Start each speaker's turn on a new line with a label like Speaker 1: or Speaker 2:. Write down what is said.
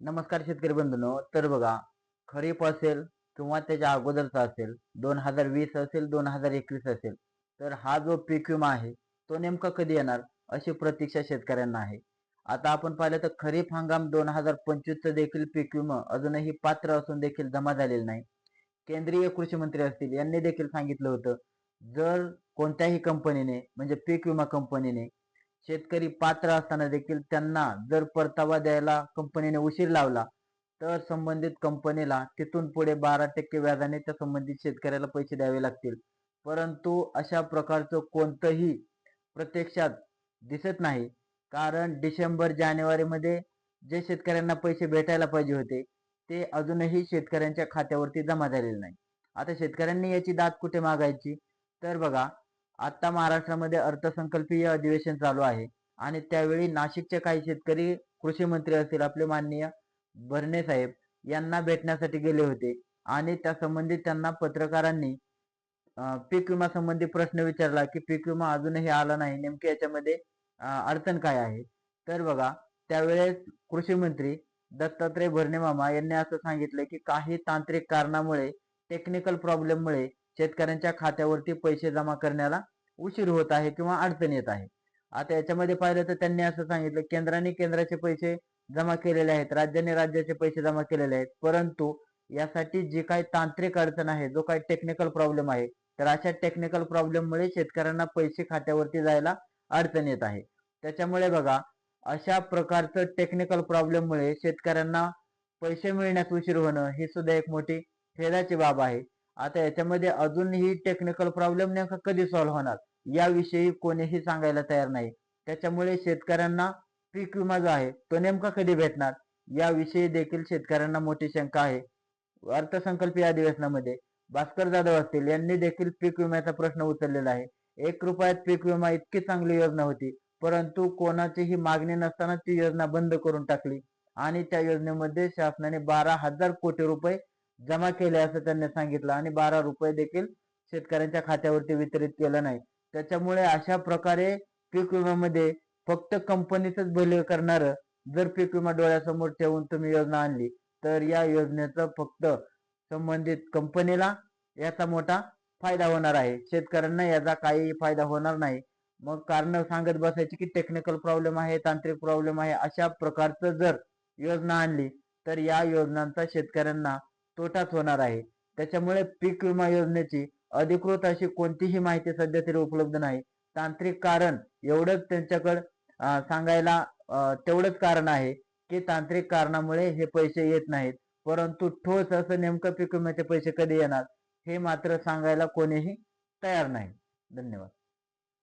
Speaker 1: नमस्कार शेतकरी बंधूंनो. तर बघा, खरीप असेल किंवा त्याच्या अगोदरचा असेल, 2020 असेल, 2021 असेल, तर हा जो पीक विमा आहे तो नेमका कधी येणार अशी प्रतीक्षा शेतकऱ्यांना आहे. आता आपण पाहिलं तर खरीप हंगाम 2025चं देखील पीक विमा अजूनही पात्र असून देखील जमा झालेलं नाही. केंद्रीय कृषी मंत्री असतील यांनी देखील सांगितलं होतं, जर कोणत्याही कंपनीने म्हणजे पीक विमा कंपनीने शेतकरी पात्र असताना देखील त्यांना जर परतावा द्यायला कंपनीने उशीर लावला, तर संबंधित कंपनीला तिथून पुढे 12% व्याजाने त्या संबंधित शेतकऱ्याला पैसे द्यावे लागतील. परंतु अशा प्रकारचं कोणतंही प्रत्यक्षात दिसत नाही. कारण डिसेंबर जानेवारीमध्ये जे शेतकऱ्यांना पैसे भेटायला पाहिजे होते ते अजूनही शेतकऱ्यांच्या खात्यावरती जमा झालेले नाही. आता शेतकऱ्यांनी याची दाद कुठे मागायची? तर बघा, आता महाराष्ट्रामध्ये अर्थसंकल्पीय अधिवेशन चालू आहे आणि त्यावेळी नाशिकचे काही शेतकरी कृषी मंत्री असतील आपले माननीय भरणे साहेब यांना भेटण्यासाठी गेले होते आणि त्या संबंधित त्यांना पत्रकारांनी पीक विमा संबंधी प्रश्न विचारला की पीक विमा अजूनही आला नाही, नेमके याच्यामध्ये अडचण काय आहे? तर बघा, त्यावेळेस कृषी मंत्री दत्तात्रय भरणे मामा यांनी असं सांगितलं की काही तांत्रिक कारणामुळे, टेक्निकल प्रॉब्लेममुळे शेतकऱ्यांच्या खात्यावरती पैसे जमा करण्याला उशीर होत आहे किंवा अडचण येत आहे. आता याच्यामध्ये पाहिलं तर त्यांनी असं सांगितलं, केंद्राने केंद्राचे पैसे जमा केलेले आहेत, राज्याने राज्याचे पैसे जमा केलेले आहेत, परंतु यासाठी जी काही तांत्रिक अडचण आहे, जो काही टेक्निकल प्रॉब्लेम आहे, तर अशा टेक्निकल प्रॉब्लेममुळे शेतकऱ्यांना पैसे खात्यावरती जायला अडचण येत आहे. त्याच्यामुळे बघा, अशा प्रकारचं टेक्निकल प्रॉब्लेममुळे शेतकऱ्यांना पैसे मिळण्यास उशीर होणं ही सुद्धा एक मोठी खेदाची बाब आहे. आता याच्यामध्ये अजूनही टेक्निकल प्रॉब्लेम नेमका कधी सॉल्व्ह होणार याविषयी कोणीही सांगायला तयार नाही. त्याच्यामुळे शेतकऱ्यांना पीक विमा जो आहे तो नेमका कधी भेटणार याविषयी देखील शेतकऱ्यांना मोठी शंका आहे. अर्थसंकल्पीय अधिवेशनामध्ये भास्कर जाधव असतील यांनी देखील पीक विम्याचा प्रश्न उचललेला आहे. 1 रुपयात पीक विमा इतकी चांगली योजना होती, परंतु कोणाचीही मागणी नसताना ती योजना बंद करून टाकली आणि त्या योजनेमध्ये शासनाने 12,000 कोटी रुपये जमा केले असं त्यांनी सांगितलं आणि 12 रुपये देखील शेतकऱ्यांच्या खात्यावरती वितरित केलं नाही. त्याच्यामुळे अशा प्रकारे पीक विम्यामध्ये फक्त कंपनीचंच भले करणारं जर पीक विमा डोळ्यासमोर ठेवून तुम्ही योजना आणली, तर या योजनेचं फक्त संबंधित कंपनीला याचा मोठा फायदा होणार आहे. शेतकऱ्यांना याचा काही फायदा होणार नाही. मग कारण सांगत बसायची की टेक्निकल प्रॉब्लेम आहे, तांत्रिक प्रॉब्लेम आहे, अशा प्रकारचं जर योजना आणली तर या योजनांचा शेतकऱ्यांना तोटाच होणार आहे. त्याच्यामुळे पीक विमा योजनेची अधिकृत अशी कोणतीही माहिती सध्या तरी उपलब्ध नाही. तांत्रिक कारण एवढंच त्यांच्याकडे सांगायला तेवढंच कारण आहे की तांत्रिक कारणामुळे हे पैसे येत नाहीत. परंतु ठोस असं नेमकं पीक विम्याचे पैसे कधी येणार हे मात्र सांगायला कोणीही तयार नाही. धन्यवाद.